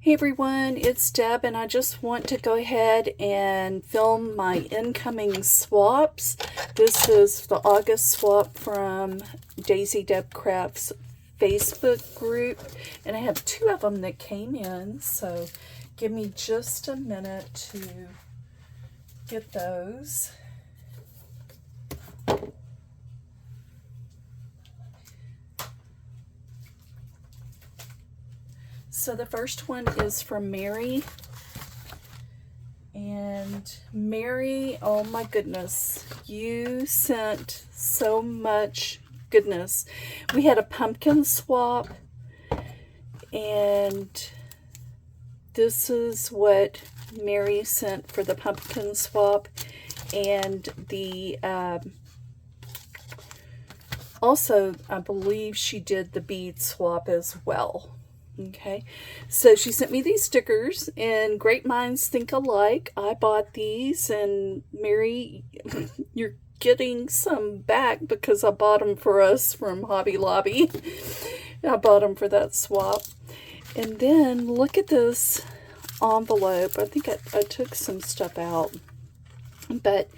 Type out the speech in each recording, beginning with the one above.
Hey everyone, it's Deb, and I just want to go ahead and film my incoming swaps. This is the August swap from Daisy Deb Crafts Facebook group, and I have two of them that came in, so give me just a minute to get those. So the first one is from Mary. And Mary, oh my goodness, you sent so much goodness. We had a pumpkin swap, and this is what Mary sent for the pumpkin swap. And the also, I believe she did the bead swap as well. Okay, so she sent me these stickers, and great minds think alike. I bought these, and Mary, you're getting some back because I bought them for us from Hobby Lobby. I bought them for that swap. And then look at this envelope. I think I took some stuff out, but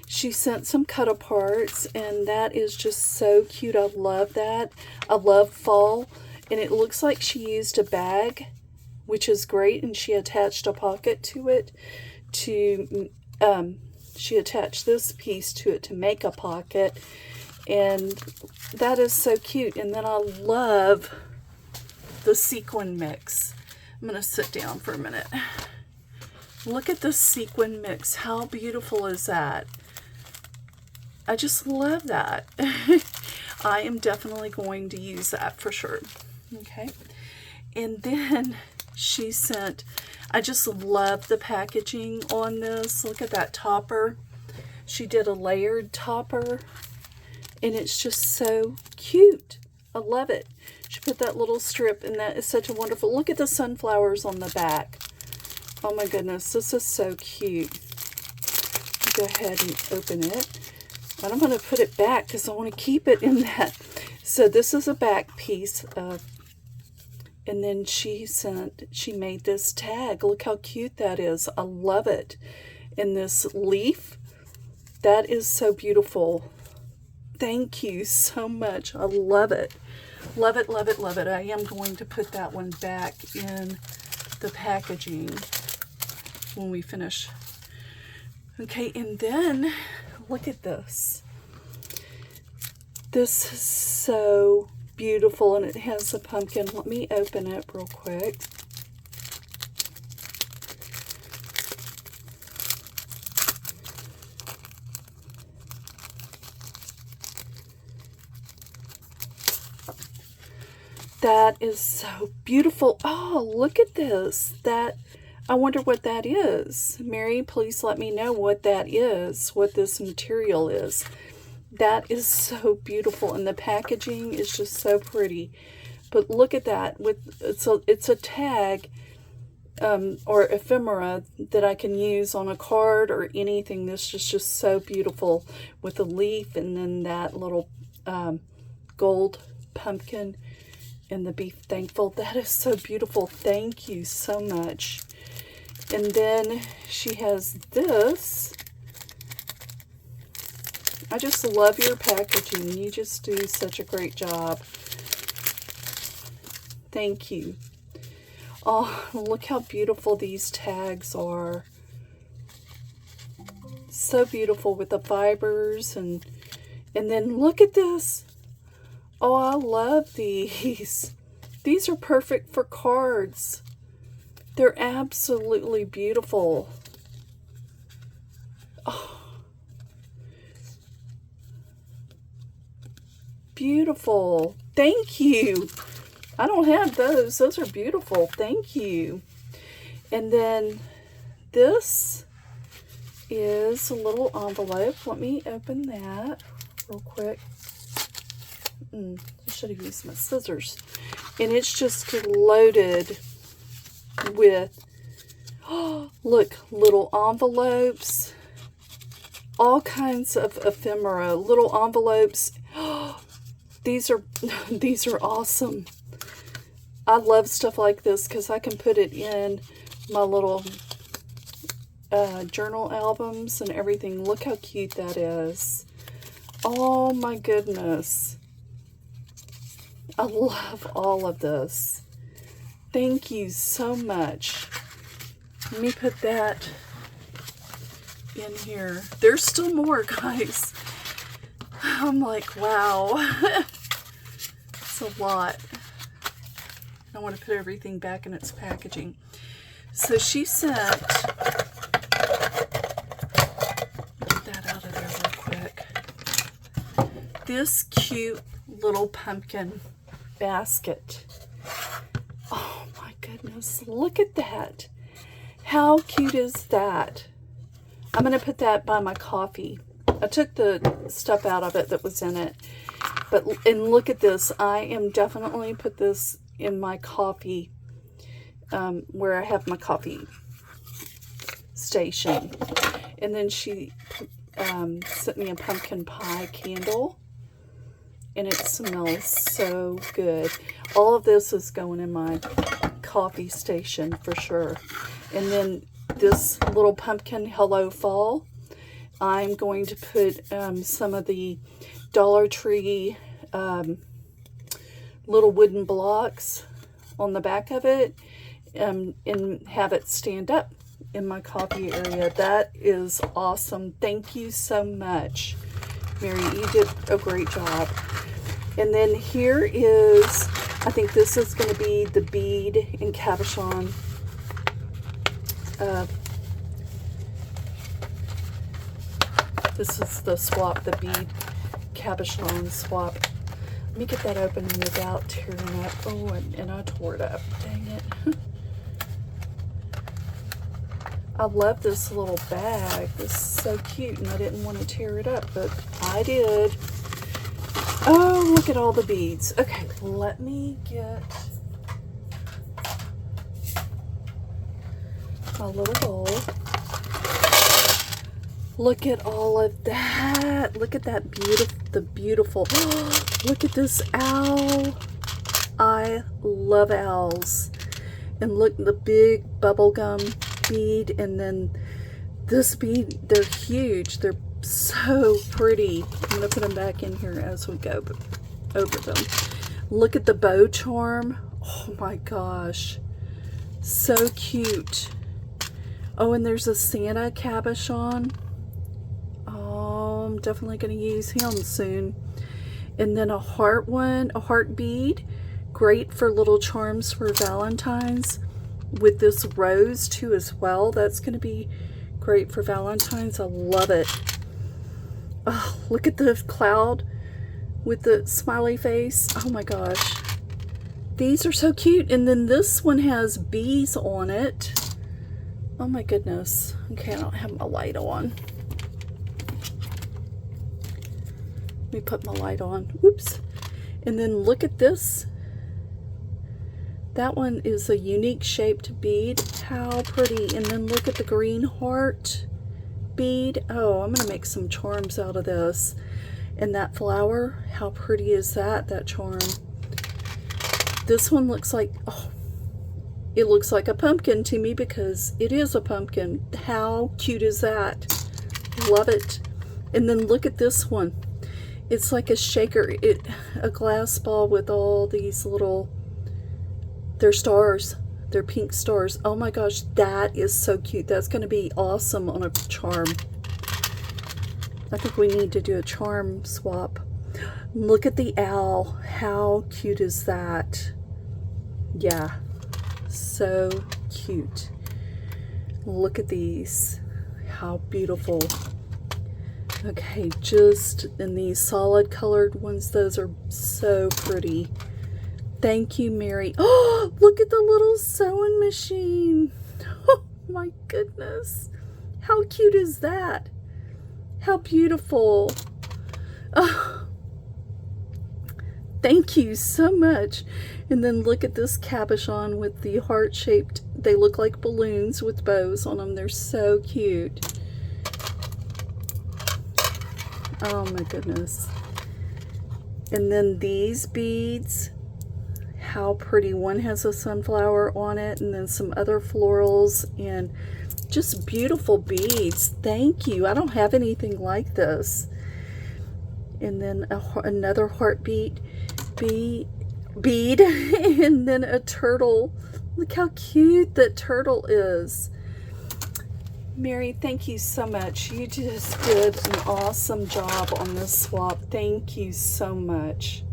she sent some cut aparts, and that is just so cute. I love that. I love fall. And it looks like she used a bag, which is great, and she attached a pocket to it she attached this piece to it to make a pocket, and that is so cute. And then I love the sequin mix. I'm going to sit down for a minute. Look at the sequin mix. How beautiful is that? I just love that. I am definitely going to use that for sure. Okay, and then she sent, I just love the packaging on this. Look at that topper. She did a layered topper, and it's just so cute. I love it. She put that little strip, and that is such a wonderful, look at the sunflowers on the back. Oh my goodness, this is so cute. Go ahead and open it. And I'm going to put it back because I want to keep it in that. So this is a back piece of, and then she made this tag. Look how cute that is. I love it. And this leaf, that is so beautiful. Thank you so much. I love it. Love it, love it, love it. I am going to put that one back in the packaging when we finish. Okay, and then look at this. This is so beautiful, and it has a pumpkin. Let me open it real quick. That is so beautiful. Oh, look at this. I wonder what that is. Mary, please let me know what that is, what this material is. That is so beautiful, and the packaging is just so pretty. But look at that. It's a tag or ephemera that I can use on a card or anything. This is just so beautiful with a leaf, and then that little gold pumpkin and the Be Thankful. That is so beautiful. Thank you so much. And then she has this. I just love your packaging. You just do such a great job. Thank you. Oh, look how beautiful these tags are. So beautiful with the fibers, and then look at this. Oh, I love these. These are perfect for cards. They're absolutely beautiful. Oh. Beautiful. Thank you. I don't have those. Those are beautiful. Thank you. And then this is a little envelope. Let me open that real quick. I should have used my scissors. And it's just loaded with, look, little envelopes, all kinds of ephemera, little envelopes. These are awesome. I love stuff like this because I can put it in my little journal albums and everything. Look how cute that is. Oh my goodness. I love all of this. Thank you so much. Let me put that in here. There's still more, guys. I'm like, wow. It's a lot. I want to put everything back in its packaging. So she sent, get that out of there real quick, this cute little pumpkin basket. Oh my goodness, look at that. How cute is that? I'm going to put that by my coffee. I took the stuff out of it that was in it. And look at this. I am definitely put this in my coffee, where I have my coffee station. And then she sent me a pumpkin pie candle. And it smells so good. All of this is going in my coffee station for sure. And then this little pumpkin Hello Fall, I'm going to put some of the Dollar Tree little wooden blocks on the back of it, and have it stand up in my coffee area. That is awesome. Thank you so much, Mary. You did a great job. And then here is, I think this is going to be the bead and cabochon. This is the swap, the bead cabochon swap. Let me get that open without tearing up. Oh, and I tore it up. Dang it. I love this little bag. This is so cute, and I didn't want to tear it up, but I did. Oh, look at all the beads. Okay, let me get my little bowl. Look at all of that. Look at that beautiful. Look at this owl. I love owls. And look, the big bubblegum bead, and then this bead, they're huge. They're so pretty. I'm going to put them back in here as we go over them. Look at the bow charm. Oh my gosh. So cute. Oh, and there's a Santa cabochon. Oh, I'm definitely going to use him soon. And then a heart one, a heart bead. Great for little charms for Valentine's. With this rose too as well. That's going to be great for Valentine's. I love it. Oh, look at the cloud with the smiley face. Oh my gosh. These are so cute. And then this one has bees on it. Oh my goodness. Okay, I don't have my light on. Let me put my light on. Oops. And then look at this. That one is a unique shaped bead. How pretty. And then look at the green heart bead. Oh, I'm going to make some charms out of this. And that flower, how pretty is that, that charm? This one looks like, oh, it looks like a pumpkin to me because it is a pumpkin. How cute is that? Love it. And then look at this one. It's like a shaker, a glass ball with all these little, they're stars. They're pink stars. Oh my gosh, that is so cute. That's going to be awesome on a charm. I think we need to do a charm swap. Look at the owl. How cute is that? Yeah, so cute. Look at these. How beautiful. Okay, just in these solid colored ones, those are so pretty. Thank you, Mary. Oh, look at the little sewing machine. Oh my goodness. How cute is that? How beautiful. Oh, thank you so much. And then look at this cabochon with the heart-shaped, they look like balloons with bows on them. They're so cute. Oh my goodness. And then these beads. how pretty. One has a sunflower on it and then some other florals and just beautiful beads. Thank you. I don't have anything like this. And then another heartbeat bead and then a turtle. Look how cute that turtle is. Mary, thank you so much. You just did an awesome job on this swap. Thank you so much.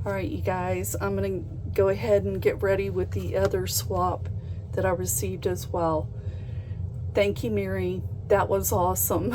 All right, you guys, I'm going to go ahead and get ready with the other swap that I received as well. Thank you, Mary. That was awesome.